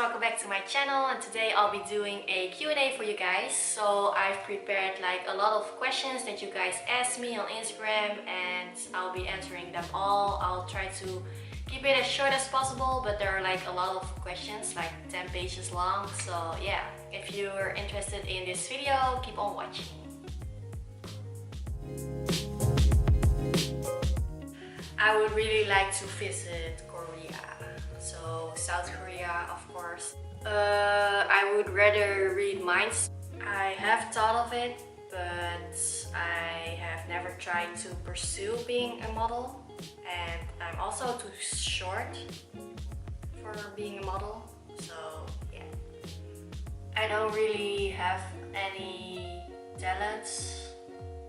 welcome back to my channel, and today I'll be doing a Q&A for you guys. So I've prepared like a lot of questions that you guys asked me on Instagram, and I'll be answering them all. I'll try to keep it as short as possible, but there are like a lot of questions, like 10 pages long. So yeah, if you're interested in this video, keep on watching. I would really like to visit Korea. So South Korea, of course. I would rather read minds. I have thought of it, but I have never tried to pursue being a model. And I'm also too short for being a model. So yeah. I don't really have any talents.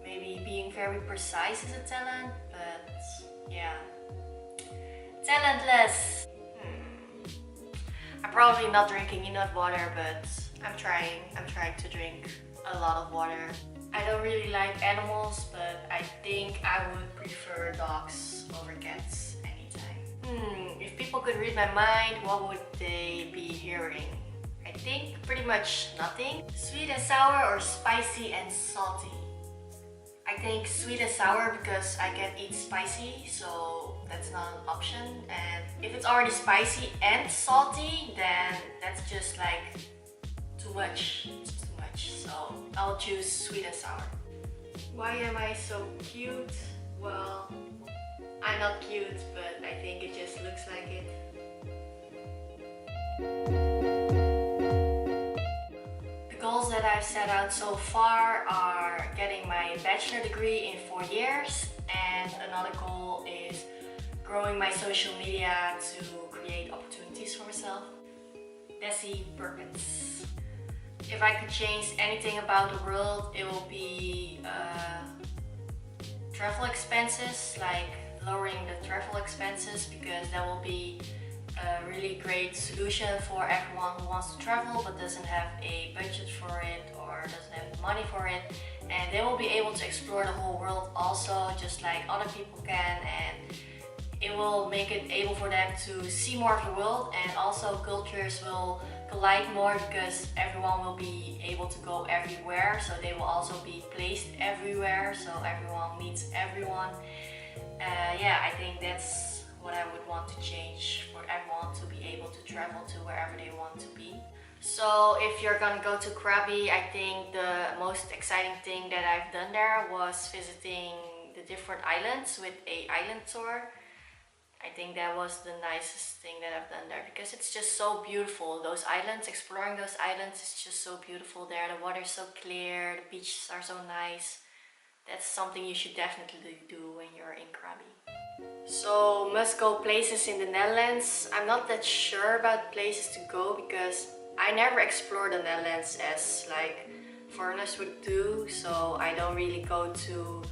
Maybe being very precise is a talent, but yeah. Talentless. I'm probably not drinking enough water, but I'm trying to drink a lot of water. I don't really like animals, but I think I would prefer dogs over cats anytime. If people could read my mind, what would they be hearing? I think pretty much nothing. Sweet and sour or spicy and salty? I think sweet and sour because I can eat spicy, so that's not an option. And if it's already spicy and salty, then that's just like too much. It's too much. So I'll choose sweet and sour. Why am I so cute? Well, I'm not cute, but I think it just looks like it. Goals that I've set out so far are getting my bachelor degree in 4 years, and another goal is growing my social media to create opportunities for myself. Desi Perkins. If I could change anything about the world, it will be travel expenses, like lowering the travel expenses, because that will be a really great solution for everyone who wants to travel but doesn't have a budget for it or doesn't have money for it, and they will be able to explore the whole world also, just like other people can, and it will make it able for them to see more of the world, and also cultures will collide more because everyone will be able to go everywhere, so they will also be placed everywhere, so everyone meets everyone. Yeah, I think that's what I would want to change, for everyone to be able to travel to wherever they want to be. So if you're gonna go to Krabi, I think the most exciting thing that I've done there was visiting the different islands with an island tour. I think that was the nicest thing that I've done there, because it's just so beautiful. Those islands, exploring those islands is just so beautiful there. The water is so clear, the beaches are so nice. That's something you should definitely do when you're in Krabi. So must go places in the Netherlands. I'm not that sure about places to go because I never explored the Netherlands as like foreigners would do, so I don't really go to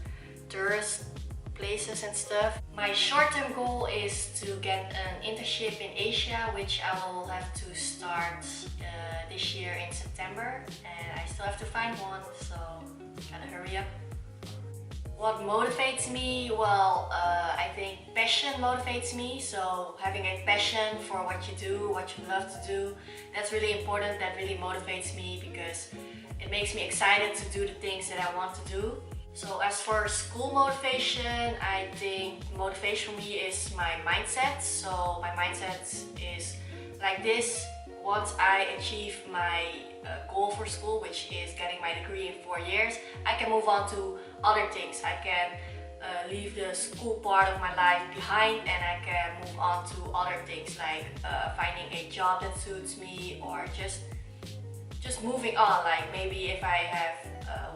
tourist places and stuff. My short-term goal is to get an internship in Asia, which I will have to start this year in September, and I still have to find one, so gotta hurry up. What motivates me? Well, I think passion motivates me. So having a passion for what you do, what you love to do, that's really important. That really motivates me because it makes me excited to do the things that I want to do. So as for school motivation, I think motivation for me is my mindset. So my mindset is like this: once I achieve my goal for school, which is getting my degree in 4 years, I can move on to other things. I can leave the school part of my life behind, and I can move on to other things, like finding a job that suits me, or just moving on. Like maybe if I have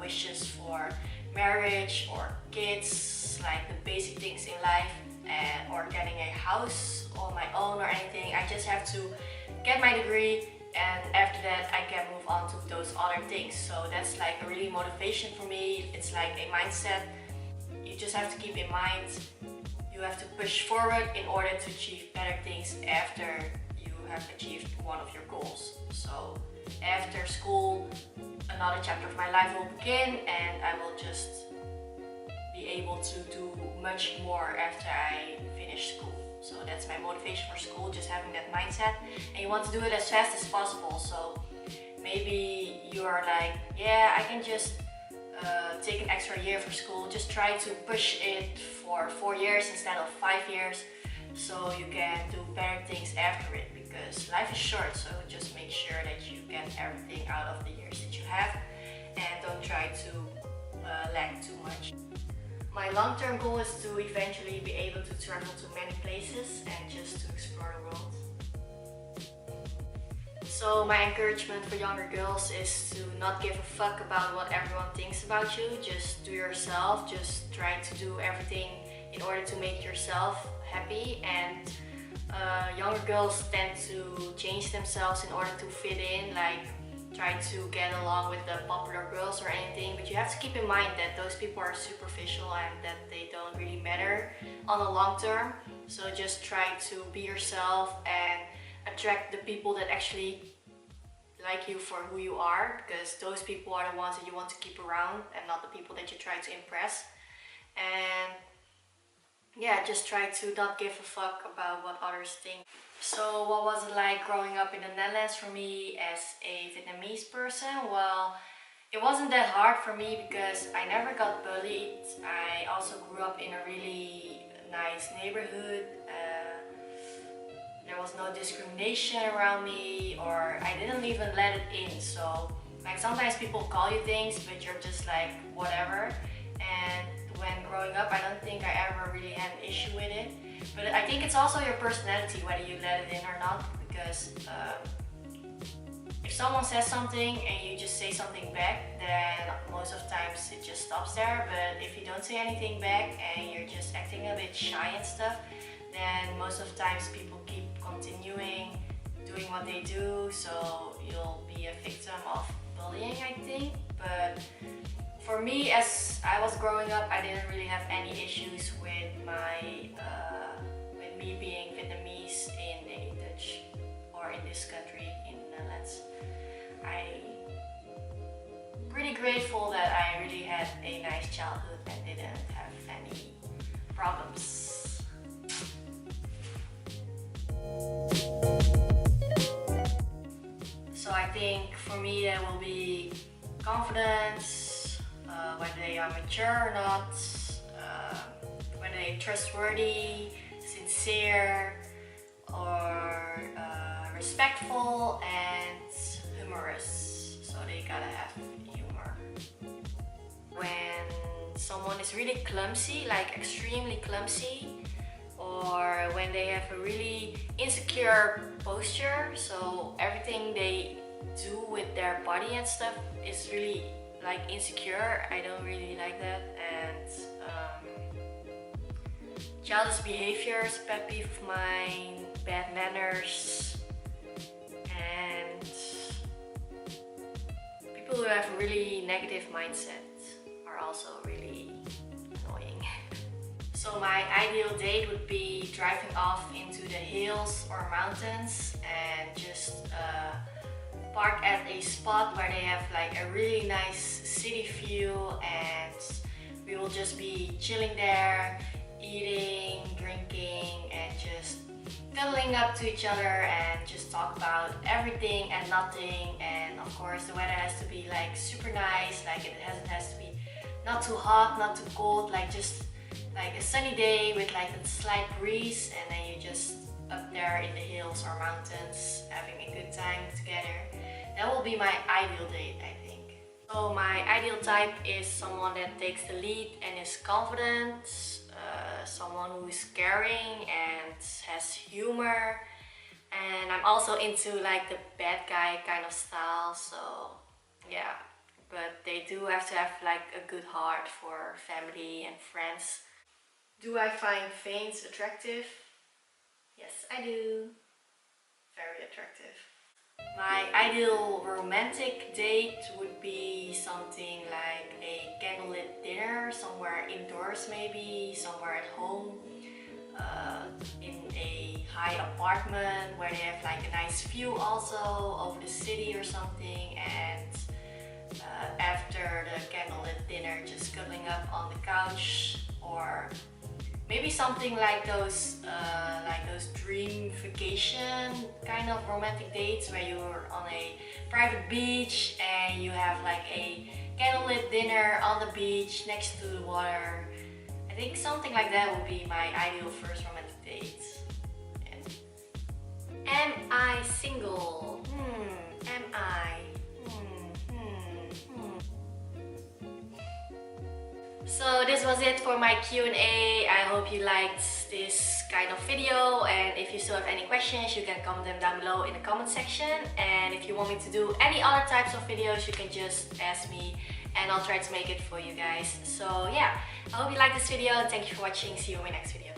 wishes for marriage or kids, like the basic things in life, and or getting a house on my own or anything, I just have to get my degree, and after that I can move on to those other things. So that's like a really motivation for me. It's like a mindset. You just have to keep in mind, you have to push forward in order to achieve better things after you have achieved one of your goals. So after school, another chapter of my life will begin, and I will just be able to do much more after I finish school. So that's my motivation for school, just having that mindset. And you want to do it as fast as possible. So maybe you're like, yeah, I can just take an extra year for school. Just try to push it for 4 years instead of 5 years, so you can do better things after it, because life is short. So just make sure that you get everything out of the years that you have, and don't try to lag too much. My long-term goal is to eventually be able to travel to many places and just to explore the world. So my encouragement for younger girls is to not give a fuck about what everyone thinks about you. Just do yourself, just try to do everything in order to make yourself happy. And younger girls tend to change themselves in order to fit in, like try to get along with the popular girls or anything, but you have to keep in mind that those people are superficial and that they don't really matter on the long term. So just try to be yourself and attract the people that actually like you for who you are, because those people are the ones that you want to keep around and not the people that you try to impress. And yeah, just try to not give a fuck about what others think. So what was it like growing up in the Netherlands for me as a Vietnamese person? Well, it wasn't that hard for me because I never got bullied. I also grew up in a really nice neighborhood. There was no discrimination around me, or I didn't even let it in. So like sometimes people call you things, but you're just like whatever. And when growing up, I don't think I ever really had an issue with it. But I think it's also your personality, whether you let it in or not, because if someone says something and you just say something back, then most of the times it just stops there. But if you don't say anything back and you're just acting a bit shy and stuff, then most of the times people keep continuing doing what they do, so you'll be a victim of bullying, I think. But for me, as I was growing up, I didn't really have any issues with with me being Vietnamese in a Dutch or in this country in the Netherlands. I'm pretty grateful that I really had a nice childhood and didn't have any problems. So I think for me there will be confidence, whether they are mature or not, whether they're trustworthy, sincere, or respectful and humorous. So they gotta have humor. When someone is really clumsy, like extremely clumsy, or when they have a really insecure posture, so everything they do with their body and stuff is really like insecure. I don't really like that. And childish behaviors, pet peeve of mine, bad manners, and people who have a really negative mindset are also really annoying. So my ideal date would be driving off into the hills or mountains and just park at a spot where they have like a really nice city view, and we will just be chilling there, eating, drinking, and just cuddling up to each other and just talk about everything and nothing. And of course the weather has to be like super nice, like it has to be not too hot, not too cold, like just like a sunny day with like a slight breeze, and then you just up there in the hills or mountains having a good time together. That will be my ideal date, I think. So my ideal type is someone that takes the lead and is confident, someone who is caring and has humor, and I'm also into like the bad guy kind of style, so yeah. But they do have to have like a good heart for family and friends. Do I find Phames attractive? Yes, I do. Very attractive. My ideal romantic date would be something like a candlelit dinner, somewhere indoors maybe, somewhere at home, in a high apartment where they have like a nice view also over the city or something, and after the candlelit dinner just cuddling up on the couch or maybe something like those dream vacation kind of romantic dates where you're on a private beach and you have like a candlelit dinner on the beach next to the water. I think something like that would be my ideal first romantic date. Yeah. Am I single? Am I? So this was it for my Q&A. I hope you liked this kind of video, and if you still have any questions you can comment them down below in the comment section, and if you want me to do any other types of videos you can just ask me and I'll try to make it for you guys. So yeah, I hope you liked this video. Thank you for watching. See you in my next video.